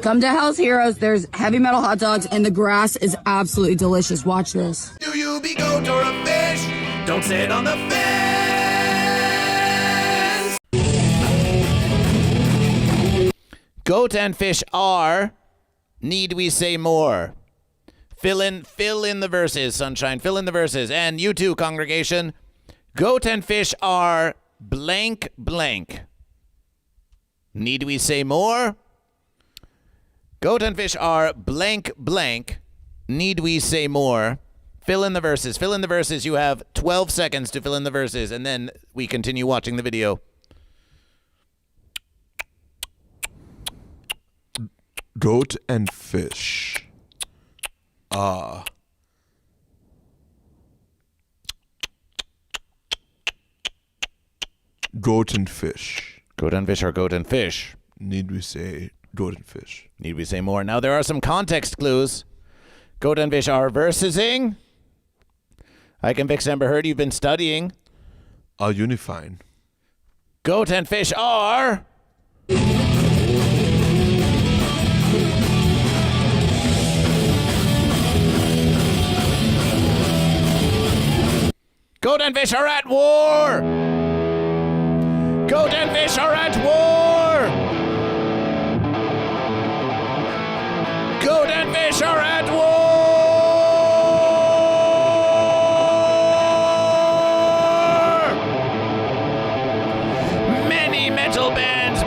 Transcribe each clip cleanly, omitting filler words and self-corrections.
Come to Hell's Heroes. There's heavy metal hot dogs, and the grass is absolutely delicious. Watch this. Do you be goat or a fish? Don't sit on the fence. Goat and fish are. Need we say more? Fill in the verses, sunshine. Fill in the verses. And you too, congregation. Goat and fish are blank blank. Need we say more? Goat and fish are blank blank. Need we say more? Fill in the verses. Fill in the verses. You have 12 seconds to fill in the verses, and then we continue watching the video. Goat and fish are goat and fish. Goat and fish are goat and fish. Need we say goat and fish? Need we say more? Now there are some context clues. Goat and fish are versing. I can fix Amber Heard. You've been studying. Are unifying. Goat and fish are. Goat and fish are at war! Goat and fish are at war! Goat and fish are at war! Many metal bands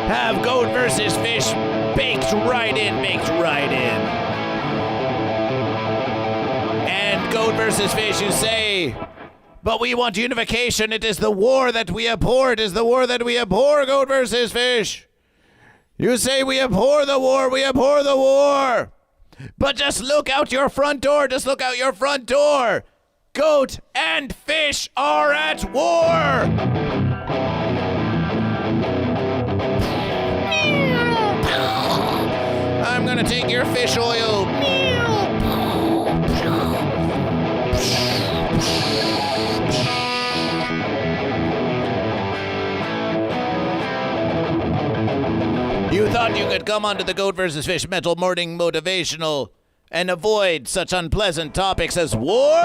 have goat versus fish baked right in. Goat versus fish, you say, but we want unification. It is the war that we abhor. It is the war that we abhor, goat versus fish. You say we abhor the war. We abhor the war. But just look out your front door. Just look out your front door. Goat and fish are at war. I'm gonna take your fish oil. You thought you could come onto the Goat vs. Fish Metal Morning Motivational and avoid such unpleasant topics as war?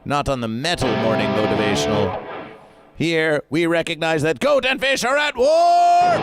Not on the Metal Morning Motivational. Here, we recognize that goat and fish are at war!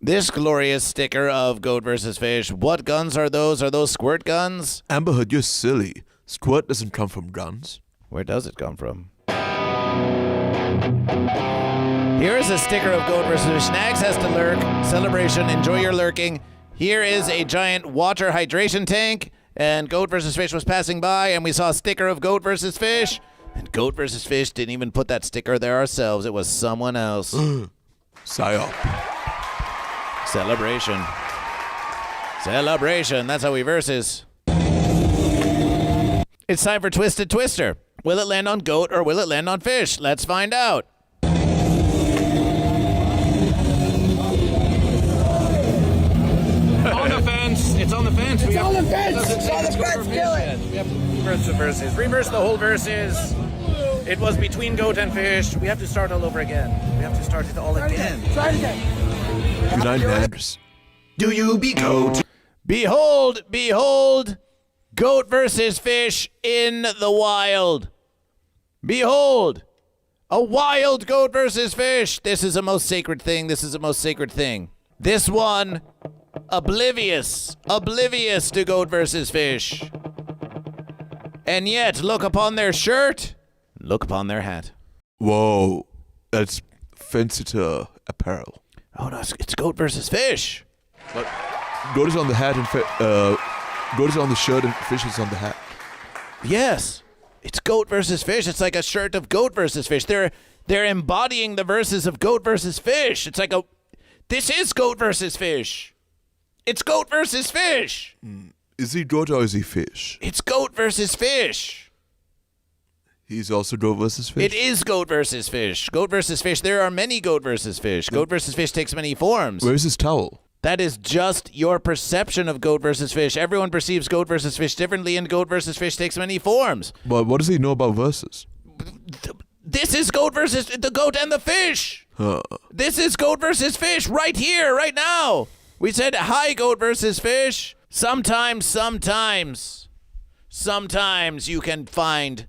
This glorious sticker of Goat vs. Fish. What guns are those? Are those squirt guns? Amber Heard, you're silly. Squirt doesn't come from guns. Where does it come from? Here is a sticker of Goat vs. Fish. Snags has to lurk. Celebration. Enjoy your lurking. Here is a giant water hydration tank. And Goat vs. Fish was passing by, and we saw a sticker of Goat vs. Fish. And Goat vs. Fish didn't even put that sticker there ourselves. It was someone else. Psyop. Celebration. Celebration. That's how we versus. It's time for Twisted Twister. Will it land on goat or will it land on fish? Let's find out. On the fence. It's on the fence. It's on the fence. It's on the fence. Kill it. We have to reverse the verses. Reverse the whole verses. It was between goat and fish. We have to start all over again. We have to start it all again. Try it again. United Madras. Do you be goat? Behold, behold, goat versus fish in the wild. Behold, a wild goat versus fish. This is a most sacred thing. This is a most sacred thing. This one, oblivious to goat versus fish. And yet, look upon their shirt, look upon their hat. Whoa, that's Fenceter apparel. Oh no, it's goat versus fish. But goat is on the hat and goat is on the shirt and fish is on the hat. Yes. It's goat versus fish. It's like a shirt of goat versus fish. They're embodying the verses of goat versus fish. It's like this is goat versus fish. It's goat versus fish. Is he goat or is he fish? It's goat versus fish. He's also goat versus fish? It is goat versus fish. Goat versus fish. There are many goat versus fish. Goat versus fish takes many forms. Where's his towel? That is just your perception of goat versus fish. Everyone perceives goat versus fish differently, and goat versus fish takes many forms. But what does he know about verses? This is goat versus the goat and the fish. This is goat versus fish right here, right now. We said, hi, goat versus fish. Sometimes you can find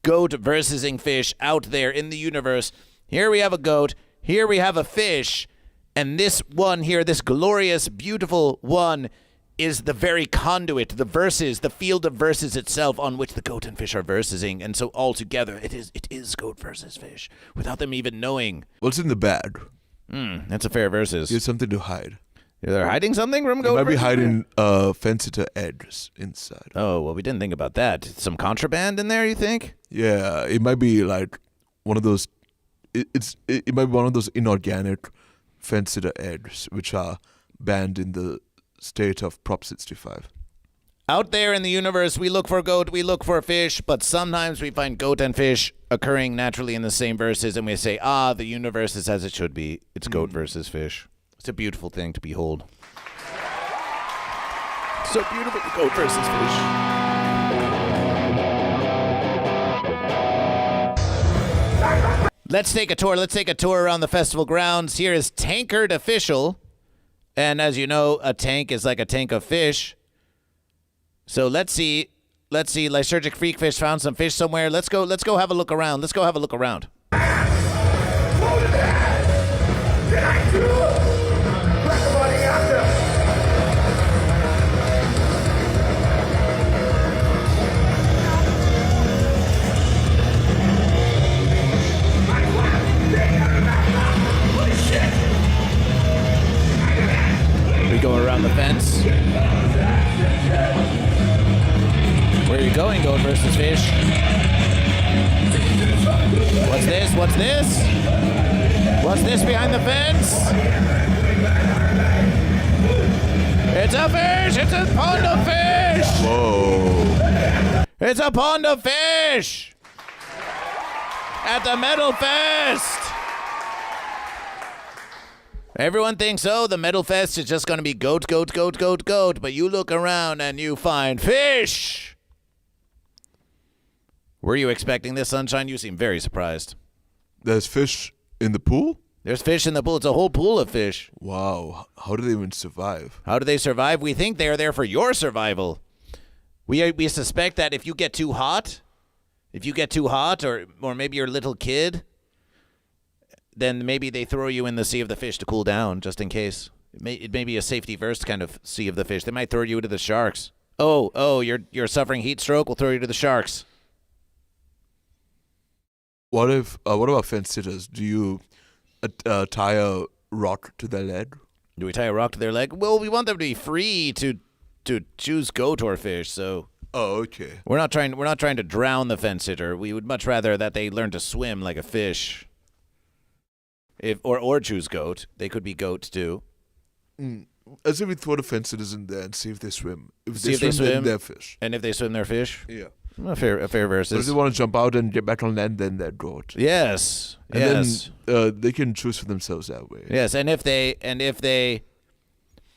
goat versusing fish out there in the universe. Here we have a goat. Here we have a fish. And this one here, this glorious, beautiful one, is the very conduit, the verses, the field of verses itself on which the goat and fish are versing. And so all together, it is goat versus fish, without them even knowing. What's in the bag? That's a fair verses. He has something to hide. They're hiding something from goat He might be versus hiding fence-sitter eggs inside. Oh, well, we didn't think about that. Some contraband in there, you think? Yeah, it might be like one of those. It might be one of those inorganic fence-sitter eggs, which are banned in the state of Prop 65. Out there in the universe, we look for goat, we look for fish, but sometimes we find goat and fish occurring naturally in the same verses, and we say, the universe is as it should be. It's goat versus fish. It's a beautiful thing to behold. So beautiful, goat versus fish. Let's take a tour. Let's take a tour around the festival grounds. Here is Tankard Official. And as you know, a tank is like a tank of fish. So let's see. Lysergic Freak Fish found some fish somewhere. Let's go have a look around. We go around the fence. Where are you going, goat versus fish? What's this? What's this behind the fence? It's a fish! It's a pond of fish! Whoa. It's a pond of fish! At the Metal Fest! Everyone thinks, the Metal Fest is just going to be goat, but you look around and you find fish! Were you expecting this, Sunshine? You seem very surprised. There's fish in the pool? There's fish in the pool. It's a whole pool of fish. Wow. How do they even survive? How do they survive? We think they are there for your survival. We suspect that if you get too hot, or maybe you're a little kid, then maybe they throw you in the Sea of the Fish to cool down, just in case. It may be a safety first kind of Sea of the Fish. They might throw you into the sharks. You're suffering heat stroke? We'll throw you to the sharks. What about fence sitters? Do you tie a rock to their leg? Do we tie a rock to their leg? Well, we want them to be free to choose goat or fish, so. Oh, okay. We're not trying to drown the fence sitter. We would much rather that they learn to swim like a fish. Or choose goat. They could be goats too. As if we throw the fence sitters in there and see if they swim. If See they if they swim, then swim. they're fish. And if they swim, they're fish. Yeah. A fair But if versus. they want to jump out and get back on land, then they're goat. Yes. And yes. then they can choose for themselves that way. Yes, and if they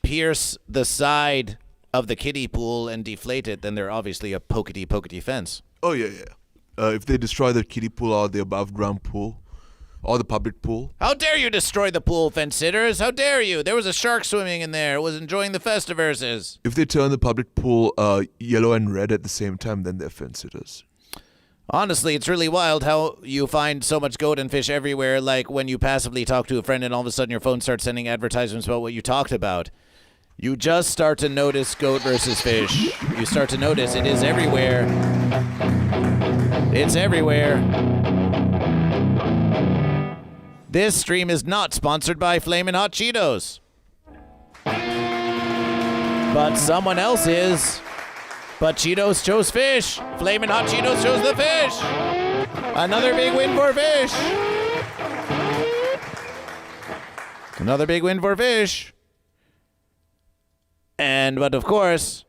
pierce the side of the kiddie pool and deflate it, then they're obviously a pokety fence. Oh, yeah. If they destroy the kiddie pool or the above ground pool or the public pool. How dare you destroy the pool, fence sitters? How dare you? There was a shark swimming in there. It was enjoying the Festiverses. If they turn the public pool yellow and red at the same time, then they're fence sitters. Honestly, it's really wild how you find so much goat and fish everywhere, like when you passively talk to a friend and all of a sudden your phone starts sending advertisements about what you talked about. You just start to notice goat versus fish. You start to notice it is everywhere. It's everywhere. This stream is not sponsored by Flamin' Hot Cheetos. But someone else is. But Cheetos chose fish. Flamin' Hot Cheetos chose the fish. Another big win for fish. Another big win for fish. But of course,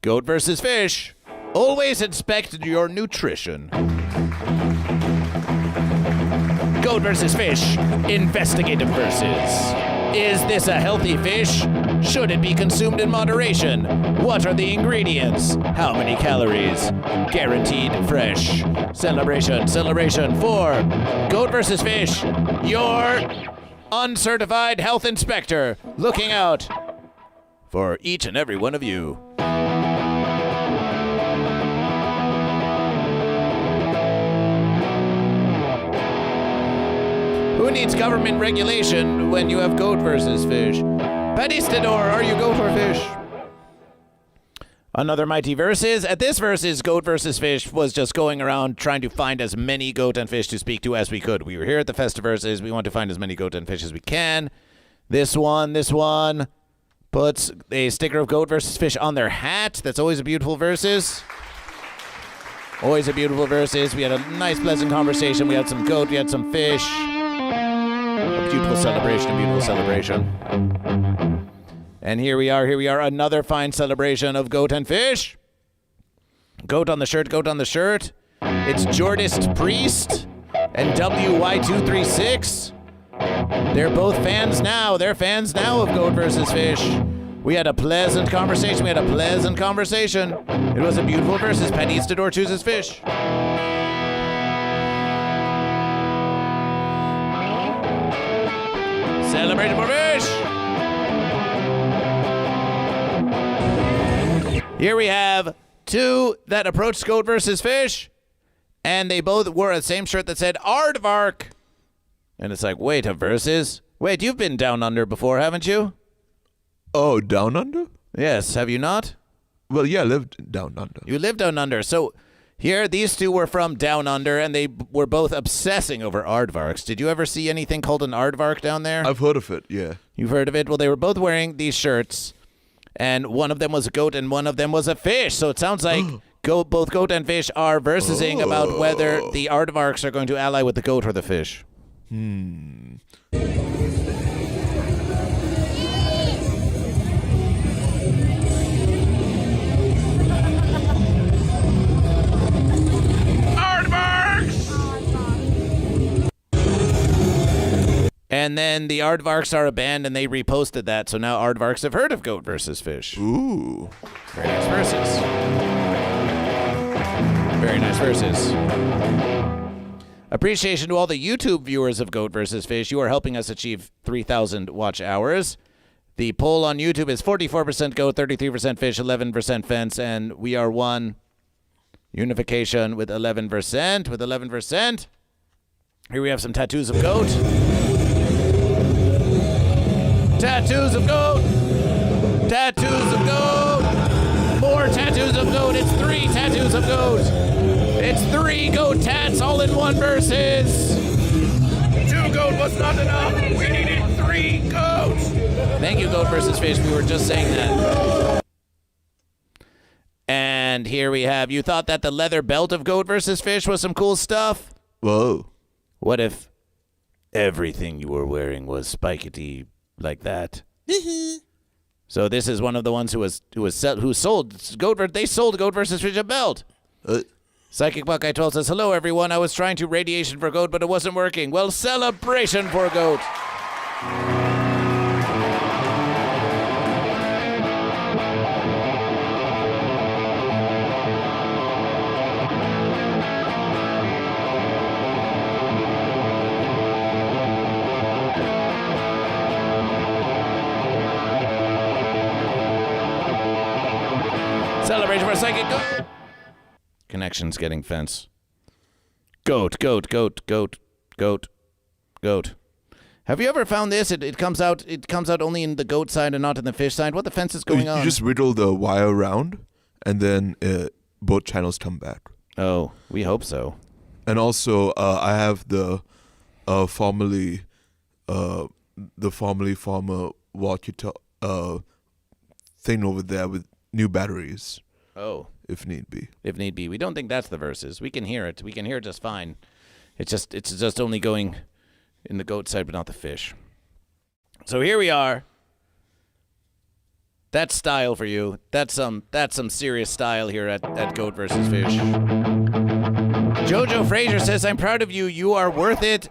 goat versus fish. Always inspect your nutrition. Goat versus fish. Investigative versus. Is this a healthy fish? Should it be consumed in moderation? What are the ingredients? How many calories? Guaranteed fresh. Celebration for goat versus fish. Your uncertified health inspector looking out for each and every one of you. Who needs government regulation when you have goat versus fish? Padistador, are you goat or fish? Another mighty versus. At this versus, goat versus fish was just going around trying to find as many goat and fish to speak to as we could. We were here at the Festiverses. We want to find as many goat and fish as we can. This one puts a sticker of goat versus fish on their hat. That's always a beautiful versus. Always a beautiful versus. We had a nice, pleasant conversation. We had some goat. We had some fish. A beautiful celebration. And here we are, another fine celebration of goat and fish. Goat on the shirt. It's Jordist Priest and WY236. They're both fans now. They're fans now of goat versus fish. We had a pleasant conversation. It was a beautiful versus. Padistador chooses fish. Celebration for fish! Here we have two that approached goat versus fish, and they both wore the same shirt that said Aardvark. And it's like, wait, a versus? Wait, you've been down under before, haven't you? Oh, down under? Yes, have you not? Well, yeah, I lived down under. You lived down under. So here, these two were from down under, and they were both obsessing over aardvarks. Did you ever see anything called an aardvark down there? I've heard of it, yeah. You've heard of it? Well, they were both wearing these shirts, and one of them was a goat and one of them was a fish. So it sounds like both goat and fish are versing about whether the aardvarks are going to ally with the goat or the fish. And then the Aardvarks are a band, and they reposted that, so now Aardvarks have heard of Goat versus Fish. Ooh. Very nice verses. Very nice verses. Appreciation to all the YouTube viewers of Goat versus Fish. You are helping us achieve 3,000 watch hours. The poll on YouTube is 44% goat, 33% fish, 11% fence, and we are one unification with 11%. With 11%. Here we have some tattoos of goat. Tattoos of goat. Tattoos of goat. More tattoos of goat. It's 3 tattoos of goat. It's 3 goat tats all in one versus. 2 goat was not enough. We needed 3 goats. Thank you, Goat versus Fish. We were just saying that. And here we have, you thought that the leather belt of Goat versus Fish was some cool stuff? Whoa. What if everything you were wearing was spikety like that? So this is one of the ones who sold Goat. They sold Goat versus Fish a belt. Psychic Buckeye 12 says, hello everyone. I was trying to radiation for Goat, but it wasn't working. Well, celebration for Goat. Celebration for Psychic Goat. Connections getting fence. Goat. Have you ever found this? It comes out only in the goat side and not in the fish side. What the fence is going on? You just riddle the wire around, and then both channels come back. Oh, we hope so. And also, I have the formerly farmer walkie thing over there with new batteries. Oh. if need be. If need be. We don't think that's the verses. We can hear it. We can hear it just fine. It's just only going in the goat side, but not the fish. So here we are. That's style for you. That's some serious style here at Goat vs. Fish. Jojo Fraser says, I'm proud of you. You are worth it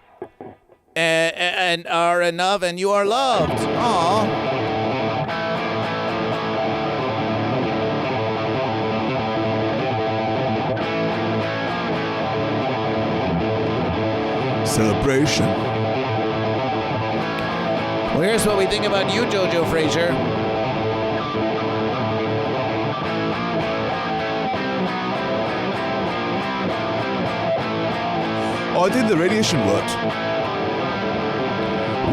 and are enough and you are loved. Aww. Celebration. Well, here's what we think about you, Jojo Fraser. Oh, I think the radiation worked.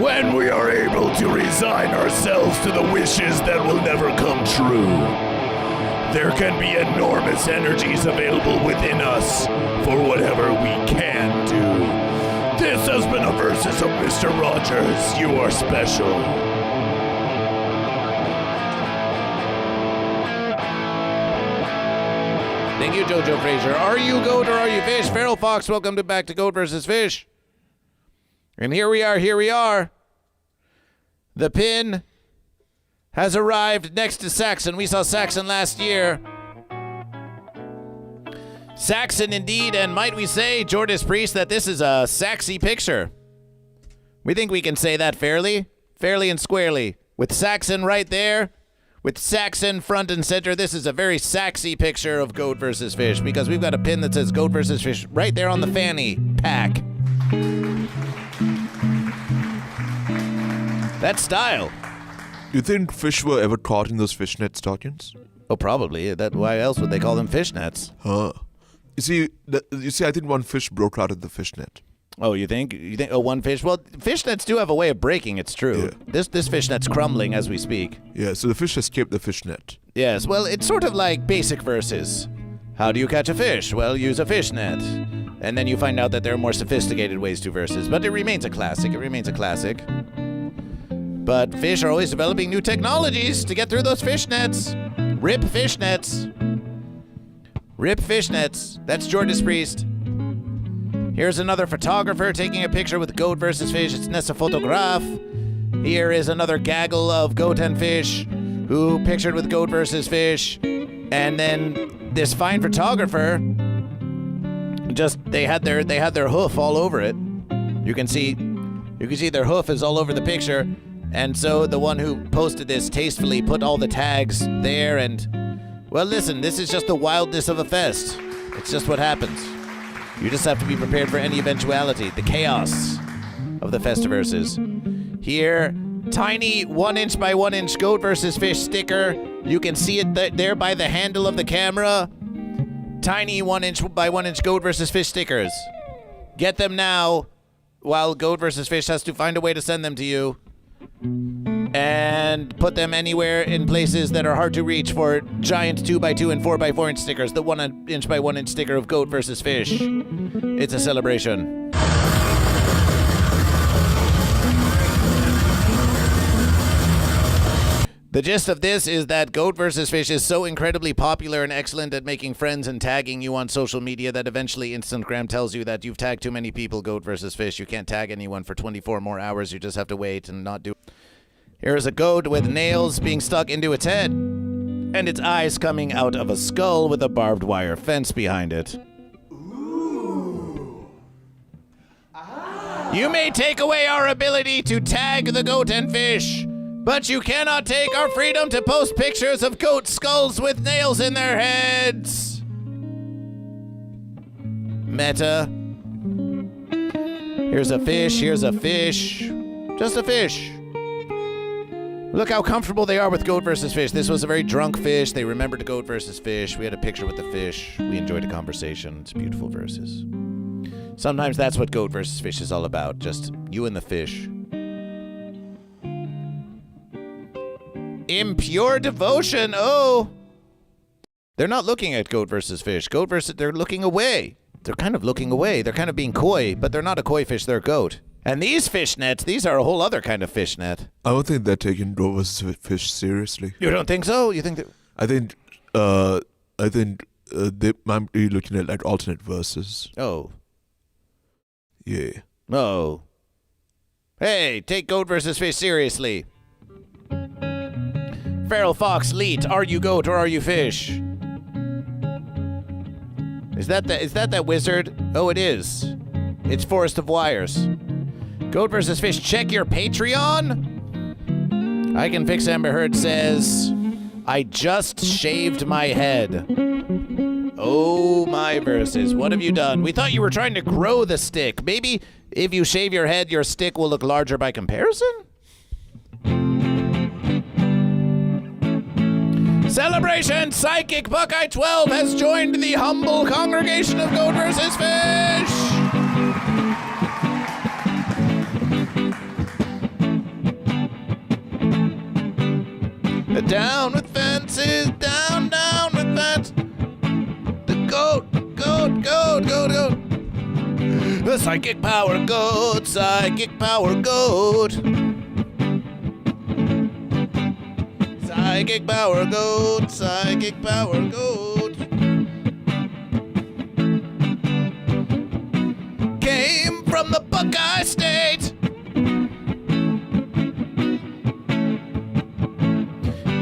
When we are able to resign ourselves to the wishes that will never come true, there can be enormous energies available within us for whatever we can do. This has been a Versus of Mr. Rogers. You are special. Thank you, Jojo Fraser. Are you goat or are you fish? Feral Fox, welcome back to Goat vs. Fish. And here we are. The pin has arrived next to Saxon. We saw Saxon last year. Saxon indeed, and might we say, Jordas Priest, that this is a saxy picture. We think we can say that fairly and squarely. With Saxon right there, with Saxon front and center, this is a very saxy picture of Goat vs. Fish, because we've got a pin that says Goat vs. Fish right there on the fanny pack. That's style. You think fish were ever caught in those fishnet stockings? Oh, probably. Why else would they call them fishnets? Huh. You see, I think one fish broke out of the fishnet. Oh, you think? Oh, one fish? Well, fishnets do have a way of breaking, it's true. Yeah. This fishnet's crumbling as we speak. Yeah, so the fish escaped the fishnet. Yes, well, it's sort of like basic verses. How do you catch a fish? Well, use a fishnet. And then you find out that there are more sophisticated ways to verses. But it remains a classic. But fish are always developing new technologies to get through those fishnets. Rip fishnets. That's Jordas Priest. Here's another photographer taking a picture with Goat vs. Fish. It's Nessa Photograph. Here is another gaggle of goat and fish who pictured with Goat vs. Fish. And then this fine photographer, they had their hoof all over it. You can see their hoof is all over the picture. And so the one who posted this tastefully put all the tags there and, well, listen, this is just the wildness of a fest. It's just what happens. You just have to be prepared for any eventuality, the chaos of the Festiverses. Here, tiny 1" by 1" Goat vs. Fish sticker. You can see it there by the handle of the camera. Tiny 1" by 1" Goat vs. Fish stickers. Get them now, while Goat vs. Fish has to find a way to send them to you. And put them anywhere in places that are hard to reach for giant 2x2 and 4x4" stickers. The 1" by 1" sticker of Goat vs. Fish. It's a celebration. The gist of this is that Goat vs. Fish is so incredibly popular and excellent at making friends and tagging you on social media that eventually Instagram tells you that you've tagged too many people, Goat vs. Fish. You can't tag anyone for 24 more hours. You just have to wait and not do it. Here's a goat with nails being stuck into its head and its eyes coming out of a skull with a barbed wire fence behind it. You may take away our ability to tag the goat and fish, but you cannot take our freedom to post pictures of goat skulls with nails in their heads. Meta. Here's a fish, just a fish. Look how comfortable they are with Goat vs. Fish. This was a very drunk fish. They remembered Goat vs. Fish. We had a picture with the fish. We enjoyed a conversation. It's beautiful verses. Sometimes that's what Goat vs. Fish is all about. Just you and the fish. Impure devotion. Oh. They're not looking at Goat vs. Fish. They're looking away. They're kind of looking away. They're kind of being coy, but they're not a koi fish. They're a goat. And these fish nets, these are a whole other kind of fish net. I don't think they're taking Goat vs. Fish seriously. You don't think so? You think that? I think I think they might be looking at like alternate verses. Oh. Yeah. Oh. Hey, take goat versus fish seriously. Feral Fox Leet, are you goat or are you fish? Is that wizard? Oh, it is. It's Forest of Wires. Goat versus fish, check your Patreon. I Can Fix Amber Heard says, I just shaved my head. Oh, my verses. What have you done? We thought you were trying to grow the stick. Maybe if you shave your head, your stick will look larger by comparison? Celebration! Psychic Buckeye 12 has joined the humble congregation of Goat versus Fish! Down with fences, down with fences. The goat. The psychic power goat, psychic power goat. Psychic power goat, psychic power goat. Came from the Buckeye State.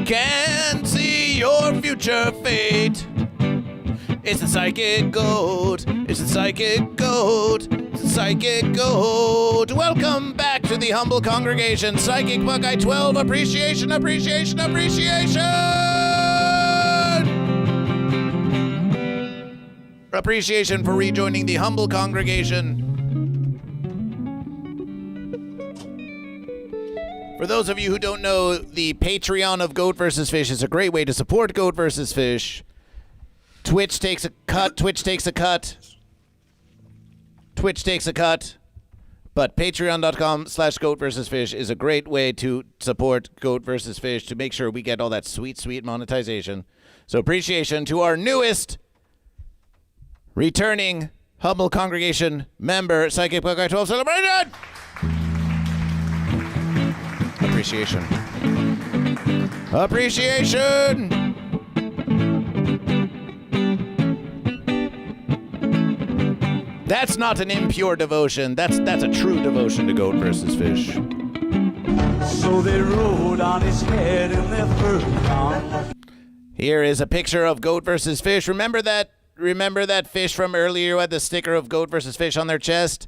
Can see your future fate. It's the psychic goat. It's the psychic goat. It's the psychic goat. Welcome back to the humble congregation. Psychic Buckeye 12. Appreciation. Appreciation for rejoining the humble congregation. For those of you who don't know, the Patreon of Goat vs. Fish is a great way to support Goat vs. Fish. Twitch takes a cut. But patreon.com/Goat vs. Fish is a great way to support Goat vs. Fish to make sure we get all that sweet, sweet monetization. So appreciation to our newest returning humble congregation member, Psychic Buckeye 12 Celebration! Appreciation! That's not an impure devotion. That's a true devotion to Goat versus Fish. So they rode on his head in their first round. Here is a picture of Goat versus Fish. Remember that fish from earlier who had the sticker of Goat versus Fish on their chest?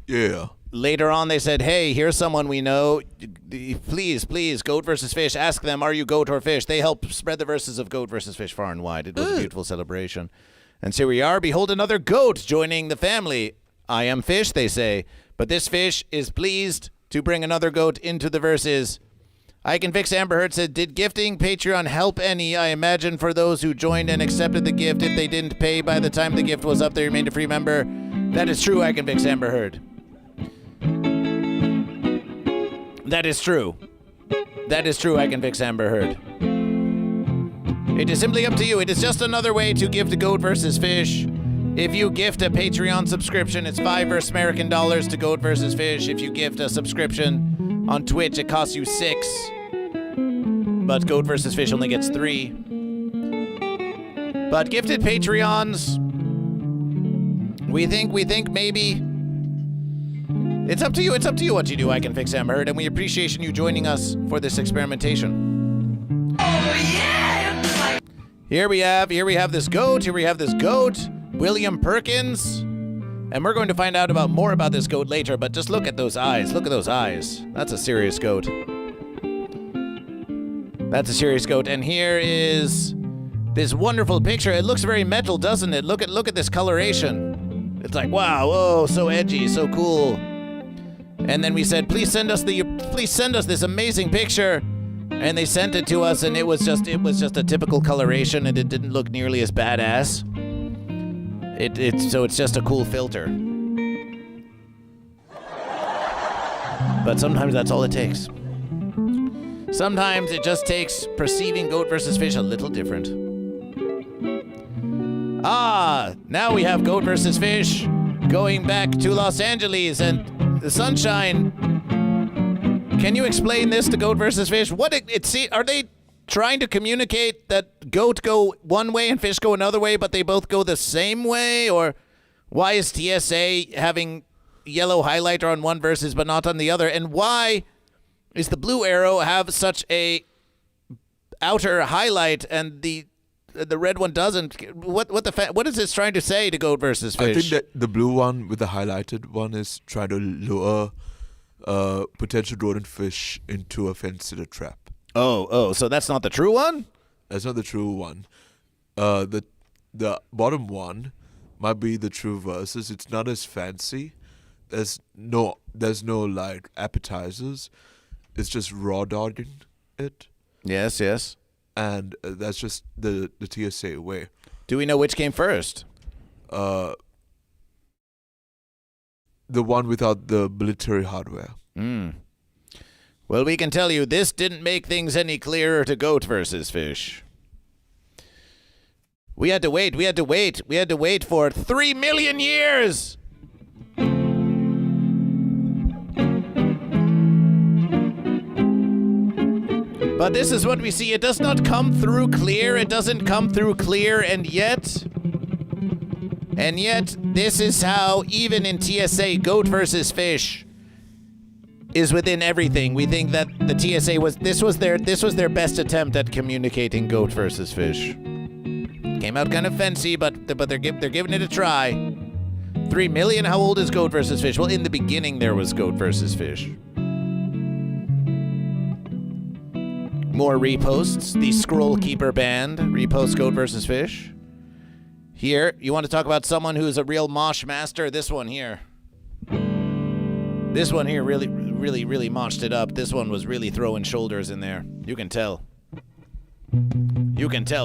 Yeah. Later on, they said, hey, here's someone we know. Please, Goat versus Fish. Ask them, are you goat or fish? They help spread the verses of Goat versus Fish far and wide. It was a beautiful celebration. And so we are. Behold, another goat joining the family. I am fish, they say. But this fish is pleased to bring another goat into the verses. I Can Fix Amber Heard said, did gifting Patreon help any? I imagine for those who joined and accepted the gift, if they didn't pay by the time the gift was up, they remained a free member. That is true, I Can Fix Amber Heard. That is true. I Can Fix Amber Heard. It is simply up to you. It is just another way to give to Goat versus Fish. If you gift a Patreon subscription, it's $5 American dollars to Goat versus Fish. If you gift a subscription on Twitch, it costs you $6. But Goat versus Fish only gets $3. But gifted Patreons, we think maybe. It's up to you. It's up to you what you do, I Can Fix Amber Heard, and we appreciate you joining us for this experimentation. Oh, yeah! Here we have this goat. William Perkins. And we're going to find out more about this goat later, but just look at those eyes. That's a serious goat. And here is this wonderful picture. It looks very metal, doesn't it? Look at this coloration. It's like, wow, oh, so edgy, so cool. And then we said, please send us this amazing picture. And they sent it to us, and it was just a typical coloration, and it didn't look nearly as badass. So it's just a cool filter. But sometimes that's all it takes. Sometimes it just takes perceiving Goat versus Fish a little different. Now we have Goat versus Fish going back to Los Angeles and the sunshine. Can you explain this to Goat versus Fish? Are they trying to communicate that goat go one way and fish go another way, but they both go the same way? Or why is TSA having yellow highlighter on one versus but not on the other? And why is the blue arrow have such a outer highlight and the red one doesn't? What is this trying to say to goat versus fish? I think that the blue one with the highlighted one is trying to lure potential rodent fish into a fence-sitter trap. Oh, so that's not the true one? That's not the true one. The bottom one might be the true versus. It's not as fancy. There's no like appetizers. It's just raw dogging it. Yes. And that's just the TSA way. Do we know which came first? The one without the military hardware. Well, we can tell you this didn't make things any clearer to goat versus fish. We had to wait for 3 million years. But this is what we see. It does not come through clear. It doesn't come through clear, and yet, this is how, even in TSA, goat versus fish is within everything. We think that the TSA this was their best attempt at communicating goat versus fish. Came out kind of fancy, but they're giving it a try. 3 million. How old is goat versus fish? Well, in the beginning there was goat versus fish. More reposts. The Scroll Keeper band reposts goat versus fish. Here, you want to talk about someone who's a real mosh master? This one here. This one here really moshed it up. This one was really throwing shoulders in there. You can tell.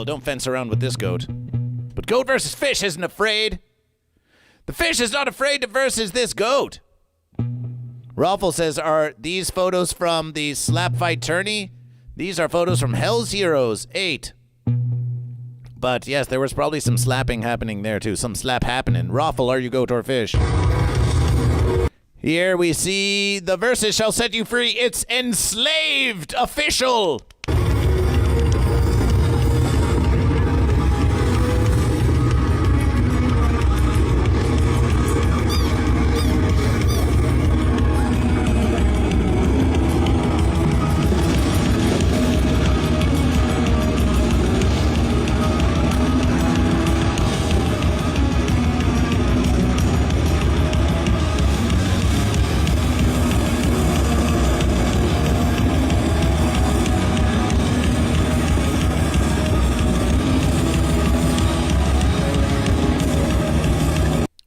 Don't fence around with this goat. But goat versus fish isn't afraid. The fish is not afraid to versus this goat. Raffle says, are these photos from the slap fight tourney? These are photos from Hell's Heroes 8. But yes, there was probably some slapping happening there too. Some slap happening. Raffle, are you goat or fish? Here we see the versus shall set you free. It's enslaved official.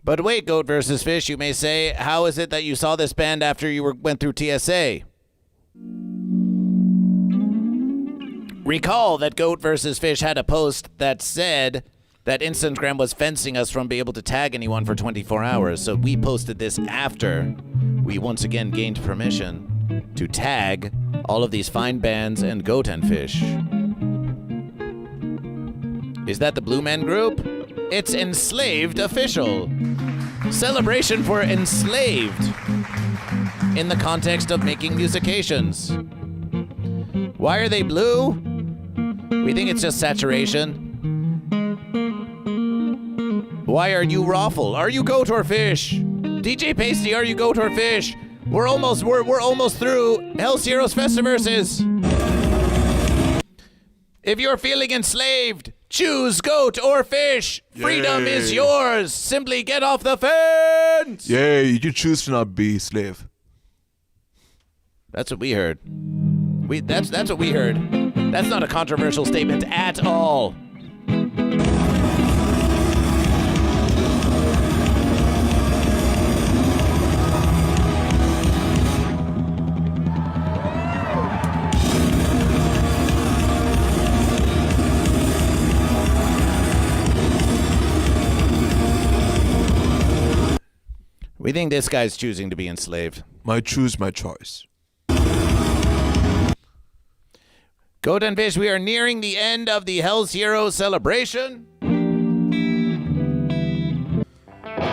But wait, goat versus fish, you may say, how is it that you saw this band after you went through TSA? Recall that goat versus fish had a post that said that Instagram was fencing us from being able to tag anyone for 24 hours. So we posted this after we once again gained permission to tag all of these fine bands and goat and fish. Is that the Blue Man Group? It's enslaved official. Celebration for enslaved in the context of making musications. Why are they blue? We think it's just saturation. Why are you Raffle? Are you goat or fish? DJ Pasty, are you goat or fish? We're almost through Hell's Heroes Festiverses. If you're feeling enslaved, choose goat or fish. Freedom is yours. Simply get off the fence. Yeah, you can choose to not be a slave. That's what we heard. That's what we heard. That's not a controversial statement at all. We think this guy's choosing to be enslaved. My choose, my choice. Goat and fish, we are nearing the end of the Hell's Heroes celebration.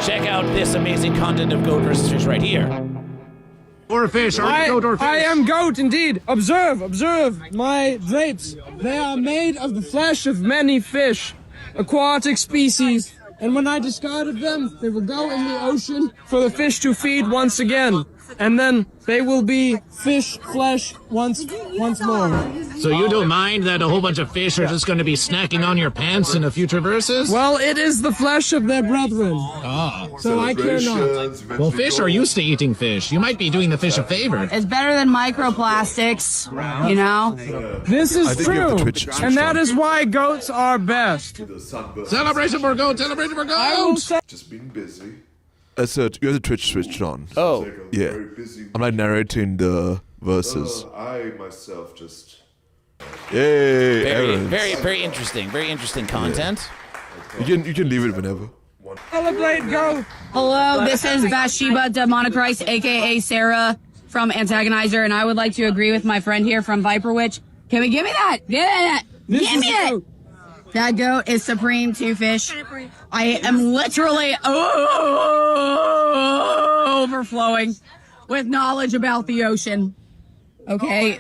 Check out this amazing content of goat versus fish right here. or fish? Are you goat or fish? I am goat indeed. Observe, observe my drapes. They are made of the flesh of many fish, aquatic species. And when I discarded them, they will go in the ocean for the fish to feed once again. And then they will be fish flesh once more. So you don't mind that a whole bunch of fish are just going to be snacking on your pants in the future verses? Well, it is the flesh of their brethren. So I care not. Well, fish are used to eating fish. You might be doing the fish a favor. It's better than microplastics, you know? This is I think you have true. the Twitch switched And that on. is why goats are best. Celebration for goat! Celebration for goat! Just being busy. So you have the Twitch switched on. Oh, Yeah. Very busy. I'm like narrating the verses. I myself just. Yay! very, Aaron. very interesting content. You can leave it whenever. Celebrate goat. Hello, this is Bathsheba Demonic Christ, aka Sarah from Antagonizer, and I would like to agree with my friend here from Viper Witch. Can we give me that? Give me that! This Give is me a it! goat. That goat is supreme to fish. I am literally overflowing with knowledge about the ocean. Okay.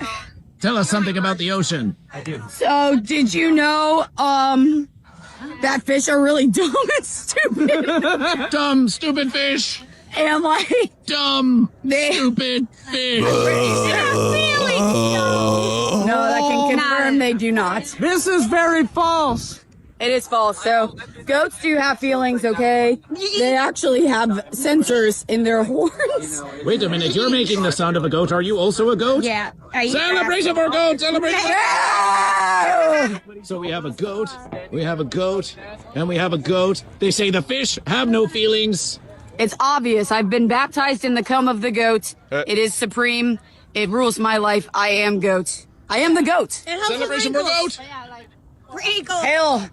Tell us something about the ocean. So, did you know, that fish are really dumb and stupid? Dumb, stupid fish! And like, Dumb, they stupid fish! really dumb. No, that can confirm they do not. This is very false. It is false. So, goats do have feelings, okay? They actually have sensors in their horns. Wait a minute, you're making the sound of a goat. Are you also a goat? Yeah. Celebration for goat! Celebration for goat! So we have a goat, we have a goat, and we have a goat. They say the fish have no feelings. It's obvious. I've been baptized in the comb of the goat. It is supreme. It rules my life. I am goat. I am the goat. Celebration for goat! Hail.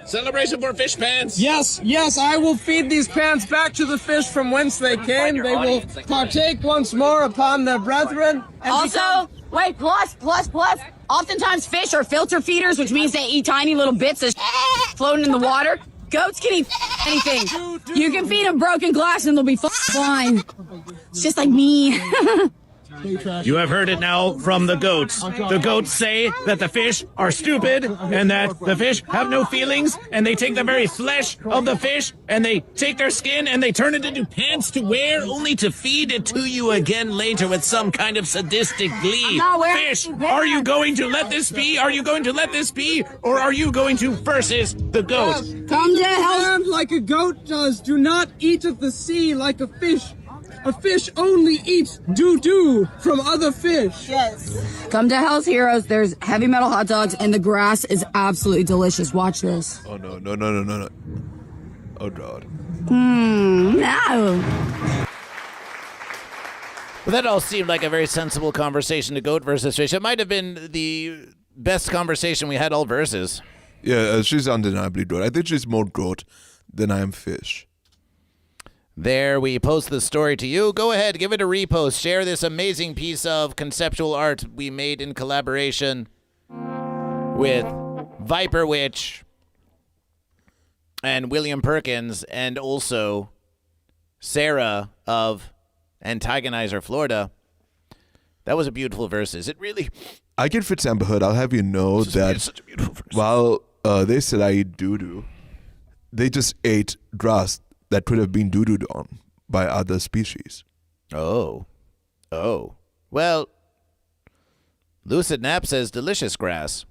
Celebration for fish pants! Yes, yes, I will feed these pants back to the fish from whence they came. They will partake once more upon their brethren. And Also, wait, plus. Oftentimes fish are filter feeders, which means they eat tiny little bits of floating in the water. Goats can eat anything. You can feed them broken glass and they'll be fine. It's just like me. You have heard it now from the goats. The goats say that the fish are stupid and that the fish have no feelings, and they take the very flesh of the fish and they take their skin and they turn it into pants to wear, only to feed it to you again later with some kind of sadistic glee. not wearing Fish, pants. are you going to let this be? Are you going to let this be? Or are you going to versus the goat? Come to hell. Stand like a goat does. Do not eat of the sea like a fish. A fish only eats doo-doo from other fish. Come to Hell's Heroes. There's heavy metal hot dogs, and the grass is absolutely delicious. Watch this. Oh no. Oh god. No. Well, that all seemed like a very sensible conversation to goat versus fish. It might have been the best conversation we had all verses. Yeah, she's undeniably goat. I think she's more goat than I am fish. There, we post the story to you. Go ahead, give it a repost. Share this amazing piece of conceptual art we made in collaboration with Viper Witch and William Perkins, and also Sarah of Antagonizer, Florida. That was a beautiful verses. It really... I can fit Amber Heard. I'll have you know it's that such a beautiful verse. while they said I eat doo-doo, they just ate grass that could have been doo-dooed on by other species. Oh. Well, Lucid Nap says delicious grass.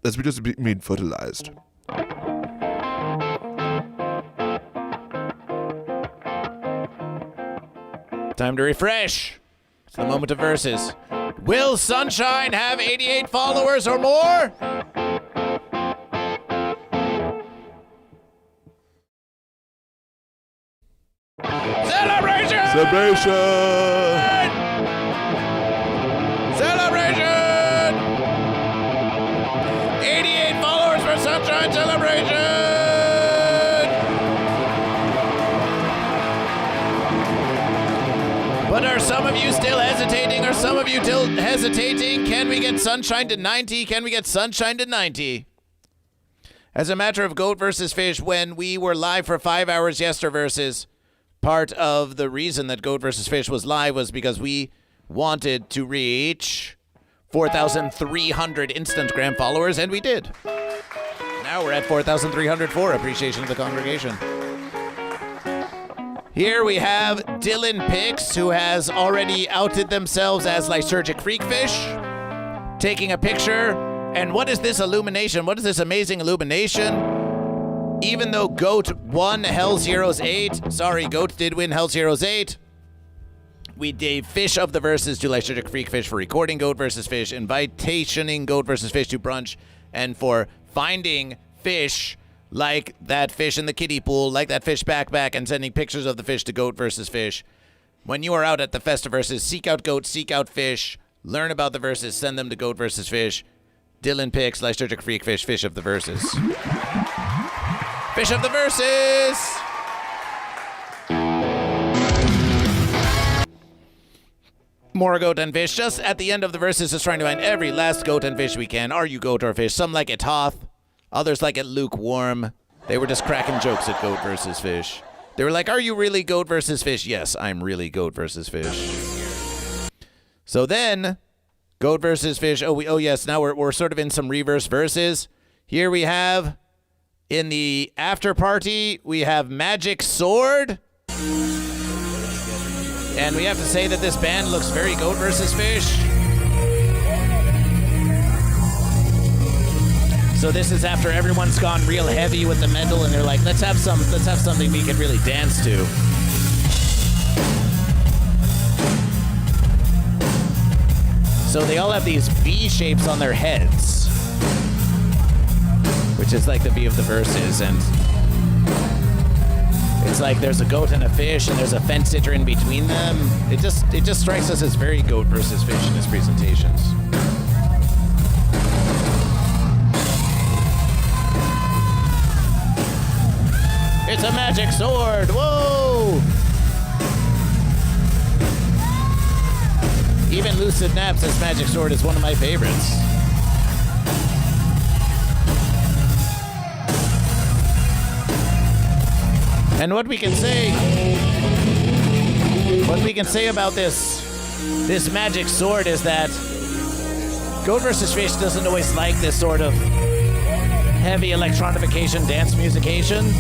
That's because it's being fertilized. Time to refresh. It's the moment of verses. Will Sunshine have 88 followers or more? Celebration! Celebration! 88 followers for Sunshine Celebration! But are some of you still hesitating? Are some of you still hesitating? Can we get Sunshine to 90? Can we get Sunshine to 90? As a matter of goat versus fish, when we were live for 5 hours yesterday versus, part of the reason that Goat vs. Fish was live was because we wanted to reach 4,300 Instagram followers, and we did. Now we're at 4,304. Appreciation of the congregation. Here we have Dylan Pix, who has already outed themselves as Lysergic Freakfish, taking a picture. And what is this illumination? What is this amazing illumination? Even though Goat won Hell's Heroes 8, sorry, Goat did win Hell's Heroes 8, we gave Fish of the Verses to Lysergic Freakfish for recording Goat vs. Fish, invitationing Goat vs. Fish to brunch, and for finding fish like that fish in the kiddie pool, like that fish backpack, and sending pictures of the fish to Goat vs. Fish. When you are out at the Festiverses, seek out Goat, seek out Fish, learn about the verses, send them to Goat vs. Fish. Dylan Pix, Lysergic Freakfish, Fish of the Verses. Fish of the Verses! More Goat and Fish. Just at the end of the verses, just trying to find every last Goat and Fish we can. Are you Goat or Fish? Some like it hot. Others like it lukewarm. They were just cracking jokes at Goat vs. Fish. They were like, are you really Goat vs. Fish? Yes, I'm really Goat vs. Fish. So then, Goat vs. Fish. Oh yes, now we're sort of in some reverse verses. Here we have, in the after party, we have Magic Sword. And we have to say that this band looks very Goat vs. Fish. So this is after everyone's gone real heavy with the metal, and they're like, let's have something we can really dance to. So they all have these V shapes on their heads, which is like the V of the verses, and it's like there's a goat and a fish, and there's a fence sitter in between them. It just strikes us as very Goat vs. Fish in his presentations. It's a magic sword! Whoa! Even Lucid Naps' magic sword is one of my favorites. And what we can say about this magic sword is that Goat vs. Fish doesn't always like this sort of heavy electronification, dance musication.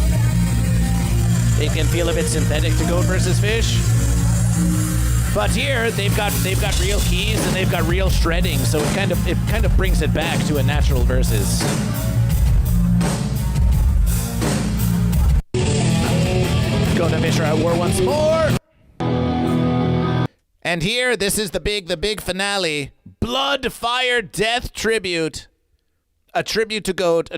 It can feel a bit synthetic to Goat vs. Fish. But here they've got real keys and they've got real shredding, so it kind of brings it back to a natural versus. Goat and Fish are at war once more. And here, this is the big finale. Blood, Fire, Death tribute. A tribute to Goat.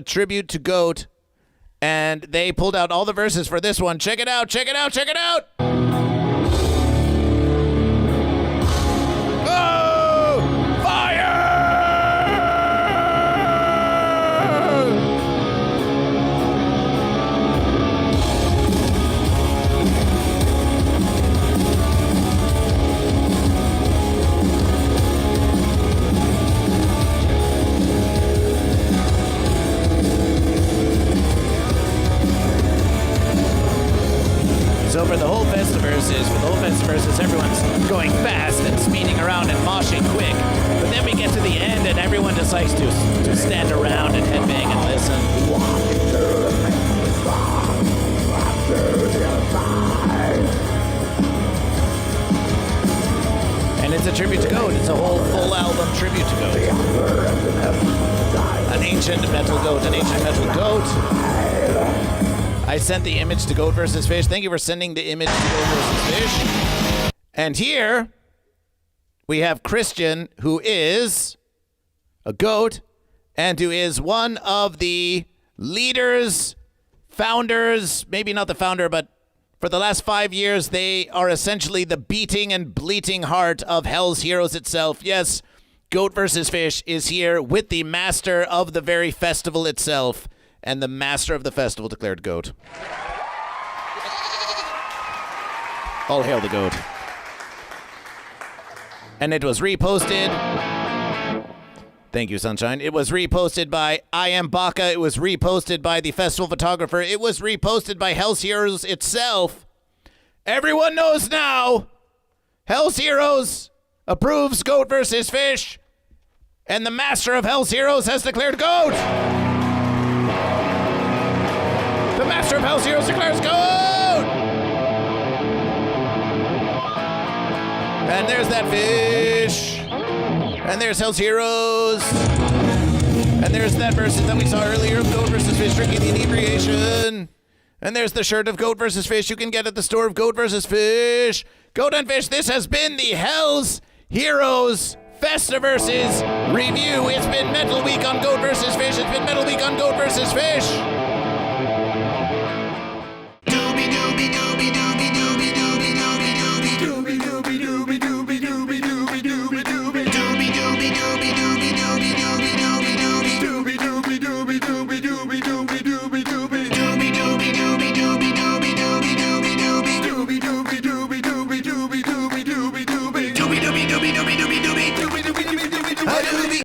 And they pulled out all the verses for this one. Check it out. Oh! Fire! So for the whole Festiverses, everyone's going fast and speeding around and moshing quick. But then we get to the end and everyone just likes to stand around and headbang and listen. And it's a tribute to Goat. It's a whole full album tribute to Goat. An ancient metal goat. I sent the image to Goat vs. Fish. Thank you for sending the image to Goat vs. Fish. And here we have Christian, who is a goat and who is one of the leaders, founders, maybe not the founder, but for the last 5 years, they are essentially the beating and bleating heart of Hell's Heroes itself. Yes, Goat vs. Fish is here with the master of the very festival itself. And the master of the festival declared Goat. All hail the Goat. And it was reposted. Thank you, Sunshine. It was reposted by I Am Baka. It was reposted by the festival photographer. It was reposted by Hell's Heroes itself. Everyone knows now. Hell's Heroes approves Goat versus Fish. And the master of Hell's Heroes has declared Goat. The master of Hell's Heroes declares Goat. And there's that fish. And there's Hell's Heroes. And there's that versus that we saw earlier of Goat versus Fish drinking the inebriation. And there's the shirt of Goat versus Fish you can get at the store of Goat versus Fish. Goat and Fish, this has been the Hell's Heroes Festiverses review. It's been Metal Week on Goat versus Fish. It's been Metal Week on Goat versus Fish.